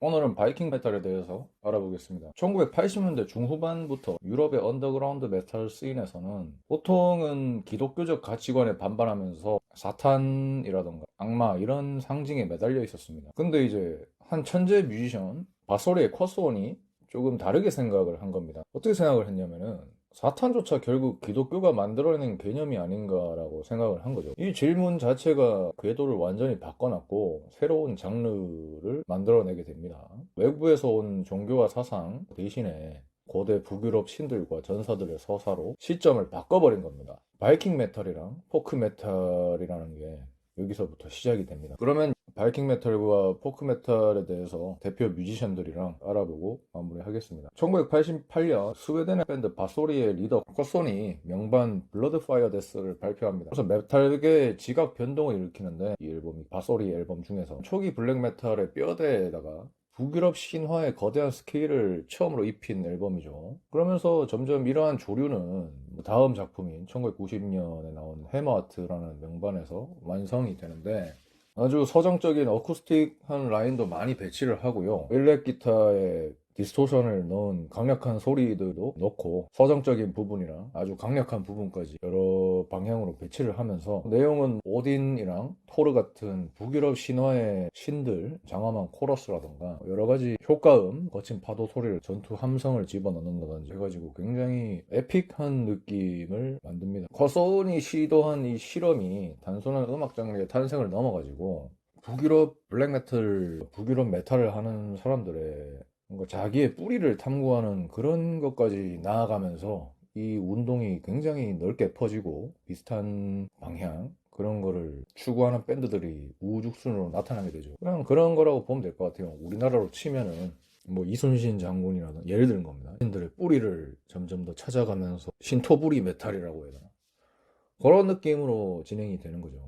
오늘은 바이킹 메탈에 대해서 알아보겠습니다. 1980년대 중후반부터 유럽의 언더그라운드 메탈 씬에서는 보통은 기독교적 가치관에 반발하면서 사탄이라던가 악마 이런 상징에 매달려 있었습니다. 근데 이제 한 천재 뮤지션 바소리의 커스온이 조금 다르게 생각을 한 겁니다. 어떻게 생각을 했냐면은 사탄조차 결국 기독교가 만들어낸 개념이 아닌가라고 생각을 한 거죠. 이 질문 자체가 궤도를 완전히 바꿔놨고 새로운 장르를 만들어내게 됩니다. 외부에서 온 종교와 사상 대신에 고대 북유럽 신들과 전사들의 서사로 시점을 바꿔버린 겁니다. 바이킹 메탈이랑 포크 메탈이라는 게 여기서부터 시작이 됩니다. 그러면 바이킹 메탈과 포크 메탈에 대해서 대표 뮤지션들이랑 알아보고 마무리하겠습니다. 1988년 스웨덴의 밴드 바소리의 리더 커손이 명반 블러드 파이어 데스를 발표합니다. 그래서 메탈계의 지각 변동을 일으키는데 이 앨범이 바소리 앨범 중에서 초기 블랙 메탈의 뼈대에다가 북유럽 신화의 거대한 스케일을 처음으로 입힌 앨범이죠. 그러면서 점점 이러한 조류는 다음 작품인 1990년에 나온 해머아트라는 명반에서 완성이 되는데 아주 서정적인 어쿠스틱한 라인도 많이 배치를 하고요. 일렉 기타에 디스토션을 넣은 강력한 소리들도 넣고 서정적인 부분이랑 아주 강력한 부분까지 여러 방향으로 배치를 하면서 내용은 오딘이랑 토르 같은 북유럽 신화의 신들 장엄한 코러스라던가 여러 가지 효과음, 거친 파도 소리를 전투 함성을 집어넣는다든지 해가지고 굉장히 에픽한 느낌을 만듭니다. 커소니 시도한 이 실험이 단순한 음악 장르의 탄생을 넘어가지고 북유럽 블랙메탈, 북유럽 메탈을 하는 사람들의 뭔가 자기의 뿌리를 탐구하는 그런 것까지 나아가면서 이 운동이 굉장히 넓게 퍼지고 비슷한 방향 그런 거를 추구하는 밴드들이 우후죽순으로 나타나게 되죠. 그냥 그런 거라고 보면 될 것 같아요. 우리나라로 치면은 뭐 이순신 장군이라든 예를 드는 겁니다. 신들의 뿌리를 점점 더 찾아가면서 신토부리 메탈이라고 해야 되나? 그런 느낌으로 진행이 되는 거죠.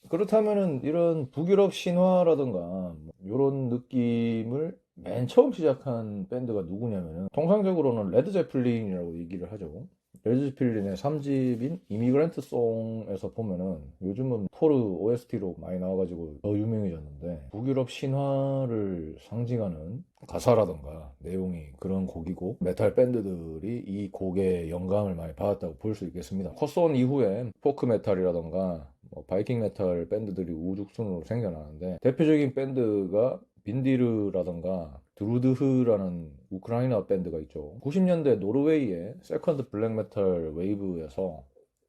그렇다면은 이런 북유럽 신화라든가 이런 느낌을 맨 처음 시작한 밴드가 누구냐면은 통상적으로는 레드 제플린이라고 얘기를 하죠. 레드 제플린의 3집인 이미그랜트 송에서 보면은 요즘은 토르 OST로 많이 나와가지고 더 유명해졌는데 북유럽 신화를 상징하는 가사라던가 내용이 그런 곡이고 메탈 밴드들이 이 곡에 영감을 많이 받았다고 볼 수 있겠습니다. 컷온 이후에 포크 메탈이라던가 바이킹 메탈 밴드들이 우후죽순으로 생겨나는데 대표적인 밴드가 빈디르라던가 드루드흐라는 우크라이나 밴드가 있죠. 90년대 노르웨이의 세컨드 블랙 메탈 웨이브에서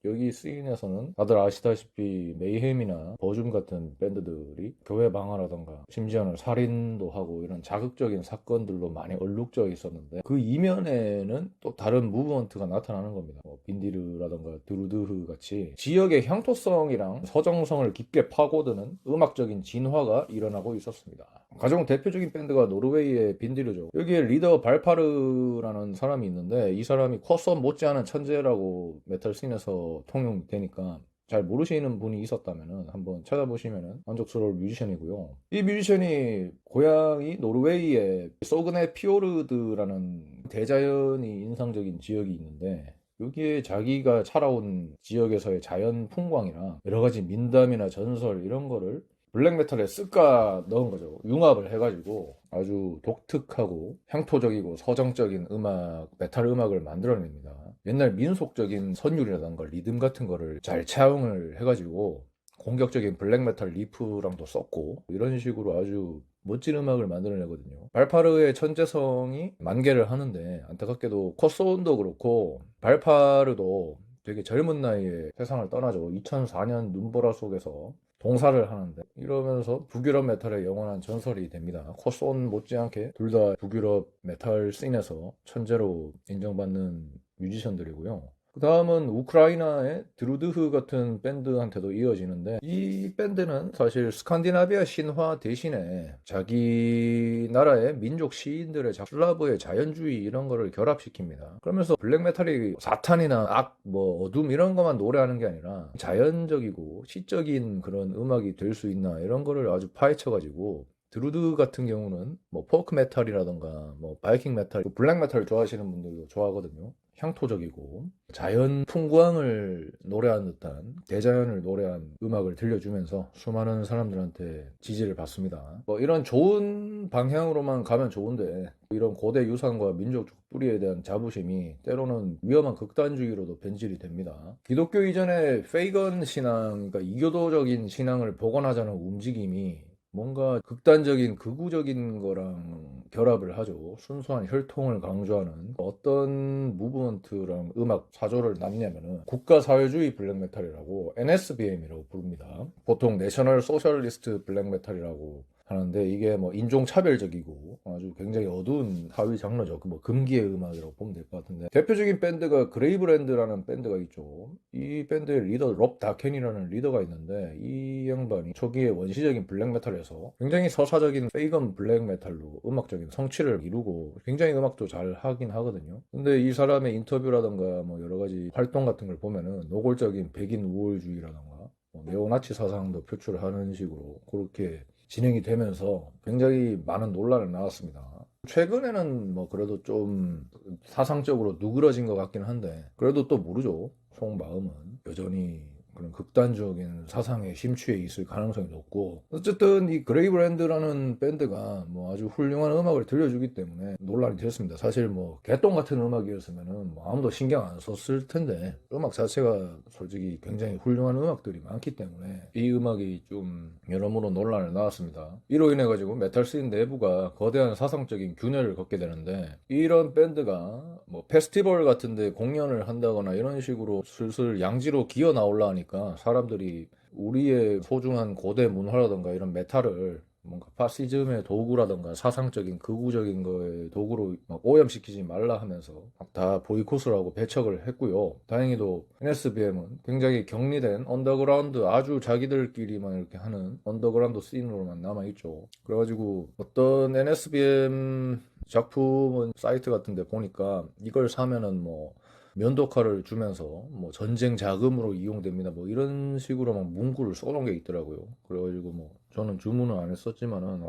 여기 씬에서는 다들 아시다시피 메이햄이나 버줌 같은 밴드들이 교회 방화라던가 심지어는 살인도 하고 이런 자극적인 사건들로 많이 얼룩져 있었는데 그 이면에는 또 다른 무브먼트가 나타나는 겁니다. 빈디르라던가 드루드흐 같이 지역의 향토성이랑 서정성을 깊게 파고드는 음악적인 진화가 일어나고 있었습니다. 가장 대표적인 밴드가 노르웨이의 빈디르죠. 여기에 리더 발파르라는 사람이 있는데 이 사람이 쿼선 못지않은 천재라고 메탈 씬에서 통용되니까 잘 모르시는 분이 있었다면 한번 찾아보시면 만족스러울 뮤지션이고요. 이 뮤지션이 고향이 노르웨이의 소그네 피오르드라는 대자연이 인상적인 지역이 있는데 여기에 자기가 살아온 지역에서의 자연 풍광이나 여러 가지 민담이나 전설 이런 거를 블랙메탈에 쓱까 넣은 거죠. 융합을 해가지고 아주 독특하고 향토적이고 서정적인 음악, 메탈 음악을 만들어냅니다. 옛날 민속적인 선율이라던가 리듬 같은 거를 잘 차용을 해가지고 공격적인 블랙메탈 리프랑도 썼고 이런 식으로 아주 멋진 음악을 만들어내거든요. 발파르의 천재성이 만개를 하는데 안타깝게도 콧소운도 그렇고 발파르도 되게 젊은 나이에 세상을 떠나죠. 2004년 눈보라 속에서 동사를 하는데 이러면서 북유럽 메탈의 영원한 전설이 됩니다. 코손 못지않게 둘 다 북유럽 메탈 씬에서 천재로 인정받는 뮤지션들이고요. 그 다음은 우크라이나의 드루드흐 같은 밴드한테도 이어지는데 이 밴드는 사실 스칸디나비아 신화 대신에 자기 나라의 민족 시인들의 슬라브의 자연주의 이런 거를 결합시킵니다. 그러면서 블랙메탈이 사탄이나 악, 어둠 이런 것만 노래하는 게 아니라 자연적이고 시적인 그런 음악이 될 수 있나 이런 거를 아주 파헤쳐가지고 드루드 같은 경우는 포크 메탈이라던가 바이킹 메탈, 블랙 메탈 좋아하시는 분들도 좋아하거든요. 향토적이고 자연 풍광을 노래한 듯한 대자연을 노래한 음악을 들려주면서 수많은 사람들한테 지지를 받습니다. 뭐 이런 좋은 방향으로만 가면 좋은데 이런 고대 유산과 민족적 뿌리에 대한 자부심이 때로는 위험한 극단주의로도 변질이 됩니다. 기독교 이전의 페이건 신앙, 그러니까 이교도적인 신앙을 복원하자는 움직임이 뭔가 극단적인 극우적인 거랑 결합을 하죠. 순수한 혈통을 강조하는 어떤 무브먼트랑 음악 사조를 나뉘냐면은 국가사회주의 블랙메탈이라고 NSBM이라고 부릅니다. 보통 내셔널 소셜리스트 블랙메탈이라고 하는데 이게 뭐 인종차별적이고 아주 굉장히 어두운 하위 장르죠. 뭐 금기의 음악이라고 보면 될 것 같은데 대표적인 밴드가 그레이브랜드라는 밴드가 있죠. 이 밴드의 리더 롭 다켄이라는 리더가 있는데 이 양반이 초기에 원시적인 블랙메탈에서 굉장히 서사적인 페이건 블랙메탈로 음악적인 성취를 이루고 굉장히 음악도 잘 하긴 하거든요. 근데 이 사람의 인터뷰라던가 뭐 여러 가지 활동 같은 걸 보면은 노골적인 백인 우월주의라던가 뭐 네오나치 사상도 표출하는 식으로 그렇게 진행이 되면서 굉장히 많은 논란을 낳았습니다. 최근에는 뭐 그래도 좀 사상적으로 누그러진 것 같긴 한데 그래도 또 모르죠. 속마음은 여전히 그런 극단적인 사상에 심취해 있을 가능성이 높고 어쨌든 이 그레이브랜드라는 밴드가 뭐 아주 훌륭한 음악을 들려주기 때문에 논란이 됐습니다. 사실 뭐 개똥 같은 음악이었으면은 뭐 아무도 신경 안 썼을 텐데 음악 자체가 솔직히 굉장히 훌륭한 음악들이 많기 때문에 이 음악이 좀 여러모로 논란을 낳았습니다. 이로 인해 가지고 메탈 씬 내부가 거대한 사상적인 균열을 겪게 되는데 이런 밴드가 뭐 페스티벌 같은데 공연을 한다거나 이런 식으로 슬슬 양지로 기어 나오려니까 사람들이 우리의 소중한 고대 문화라던가 이런 메탈을 뭔가 파시즘의 도구라던가 사상적인 극우적인 거의 도구로 막 오염시키지 말라 하면서 막 다 보이콧을 하고 배척을 했고요. 다행히도 NSBM은 굉장히 격리된 언더그라운드 아주 자기들끼리만 이렇게 하는 언더그라운드 씬으로만 남아있죠. 그래가지고 어떤 NSBM 작품은 사이트 같은 데 보니까 이걸 사면은 뭐 면도칼을 주면서 뭐 전쟁 자금으로 이용됩니다. 뭐 이런 식으로 막 문구를 써놓은 게 있더라고요. 그래가지고 뭐 저는 주문은 안 했었지만은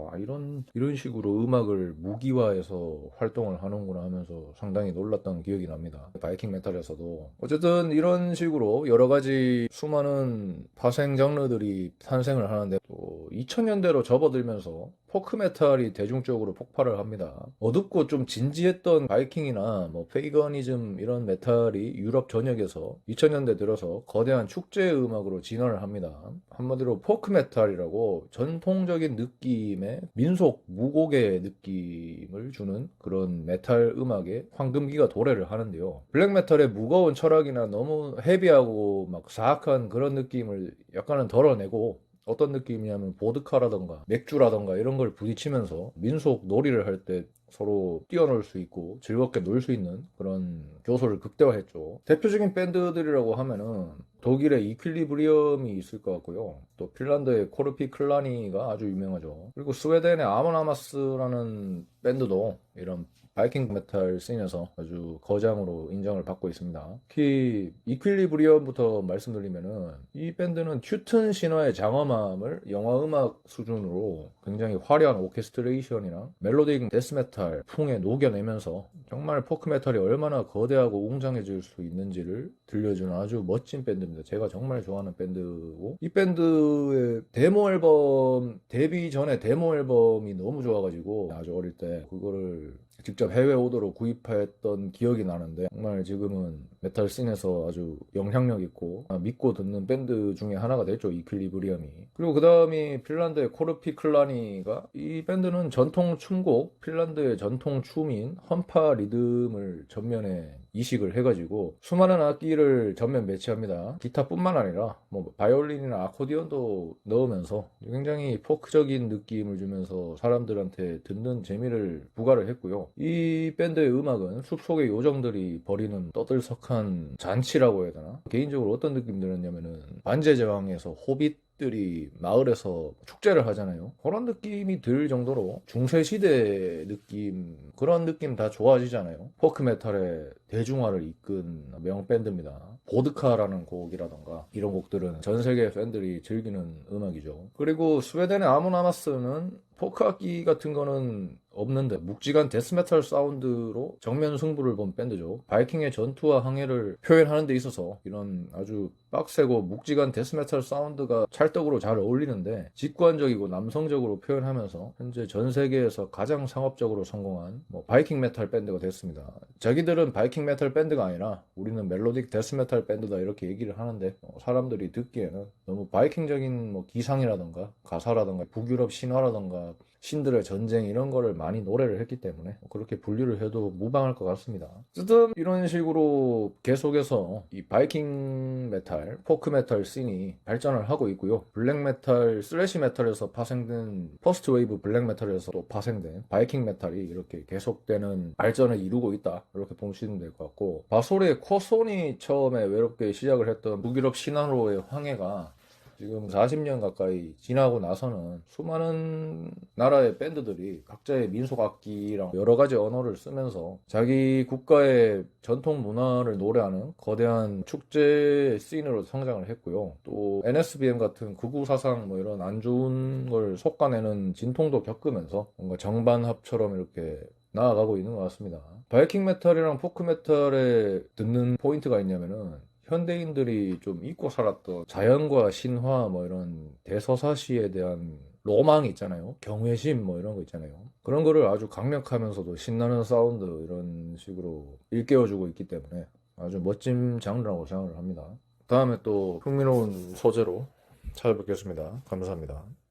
이런 식으로 음악을 무기화해서 활동을 하는구나 하면서 상당히 놀랐던 기억이 납니다. 바이킹 메탈에서도 어쨌든 이런 식으로 여러 가지 수많은 파생 장르들이 탄생을 하는데 또 2000년대로 접어들면서 포크 메탈이 대중적으로 폭발을 합니다. 어둡고 좀 진지했던 바이킹이나 뭐 페이거니즘 이런 메탈이 유럽 전역에서 2000년대 들어서 거대한 축제 음악으로 진화를 합니다. 한마디로 포크 메탈이라고 전통적인 느낌의 민속 무곡의 느낌을 주는 그런 메탈 음악에 황금기가 도래를 하는데요. 블랙메탈의 무거운 철학이나 너무 헤비하고 막 사악한 그런 느낌을 약간은 덜어내고 어떤 느낌이냐면 보드카라던가 맥주라던가 이런 걸 부딪히면서 민속 놀이를 할 때 서로 뛰어놀 수 있고 즐겁게 놀 수 있는 그런 요소를 극대화했죠. 대표적인 밴드들이라고 하면은 독일의 이퀄리브리엄이 있을 것 같고요. 또 핀란드의 코르피 클라니가 아주 유명하죠. 그리고 스웨덴의 아모나마스라는 밴드도 이런 바이킹 메탈 씬에서 아주 거장으로 인정을 받고 있습니다. 특히 이퀄리브리엄부터 말씀드리면은 이 밴드는 튜튼 신화의 장엄함을 영화 음악 수준으로 굉장히 화려한 오케스트레이션이랑 멜로딕 데스메탈 풍에 녹여내면서 정말 포크 메탈이 얼마나 거대하고 웅장해질 수 있는지를 들려주는 아주 멋진 밴드입니다. 제가 정말 좋아하는 밴드고 이 밴드의 데모 앨범 데뷔 전에 데모 앨범이 너무 좋아가지고 아주 어릴 때 그거를 직접 해외 오더로 구입했던 기억이 나는데 정말 지금은 메탈 씬에서 아주 영향력 있고 믿고 듣는 밴드 중에 하나가 됐죠. 이퀄리브리엄이. 그리고 그 다음이 핀란드의 코르피 클라니가 이 밴드는 전통 춤곡 핀란드의 전통 춤인 험파 리듬을 전면에 이식을 해가지고 수많은 악기를 전면 매치합니다. 기타뿐만 아니라 뭐 바이올린이나 아코디언도 넣으면서 굉장히 포크적인 느낌을 주면서 사람들한테 듣는 재미를 부과를 했고요. 이 밴드의 음악은 숲속의 요정들이 벌이는 떠들썩한 잔치라고 해야 되나? 개인적으로 어떤 느낌이 들었냐면은 반지의 제왕에서 호빗들이 마을에서 축제를 하잖아요. 그런 느낌이 들 정도로 중세시대 느낌 그런 느낌 다 좋아지잖아요. 포크메탈의 대중화를 이끈 명밴드입니다. 보드카라는 곡이라던가 이런 곡들은 전 세계 팬들이 즐기는 음악이죠. 그리고 스웨덴의 아모나마스는 포크 악기 같은 거는 없는데 묵직한 데스메탈 사운드로 정면 승부를 본 밴드죠. 바이킹의 전투와 항해를 표현하는 데 있어서 이런 아주 빡세고 묵직한 데스메탈 사운드가 찰떡으로 잘 어울리는데 직관적이고 남성적으로 표현하면서 현재 전 세계에서 가장 상업적으로 성공한 바이킹 메탈 밴드가 됐습니다. 자기들은 바이킹 메탈 밴드가 아니라 우리는 멜로딕 데스메탈 밴드다 이렇게 얘기를 하는데 사람들이 듣기에는 너무 바이킹적인 기상이라던가 가사라던가 북유럽 신화라던가 신들의 전쟁 이런 거를 많이 노래를 했기 때문에 그렇게 분류를 해도 무방할 것 같습니다. 어쨌든 이런 식으로 계속해서 이 바이킹 메탈, 포크 메탈 씬이 발전을 하고 있고요. 블랙 메탈, 슬래시 메탈에서 파생된 퍼스트 웨이브 블랙 메탈에서 또 파생된 바이킹 메탈이 이렇게 계속되는 발전을 이루고 있다. 이렇게 보시면 될 것 같고 바솔의 코손이 처음에 외롭게 시작을 했던 북유럽 신화로의 황해가 지금 40년 가까이 지나고 나서는 수많은 나라의 밴드들이 각자의 민속 악기랑 여러 가지 언어를 쓰면서 자기 국가의 전통 문화를 노래하는 거대한 축제 씬으로 성장을 했고요. 또 NSBM 같은 극우 사상 이런 안 좋은 걸 솎아내는 진통도 겪으면서 뭔가 정반합처럼 이렇게 나아가고 있는 것 같습니다. 바이킹 메탈이랑 포크 메탈에 듣는 포인트가 있냐면은 현대인들이 좀 잊고 살았던 자연과 신화 이런 대서사시에 대한 로망이 있잖아요. 경외심 이런 거 있잖아요. 그런 거를 아주 강력하면서도 신나는 사운드 이런 식으로 일깨워주고 있기 때문에 아주 멋진 장르라고 생각을 합니다. 다음에 또 흥미로운 소재로 찾아뵙겠습니다. 감사합니다.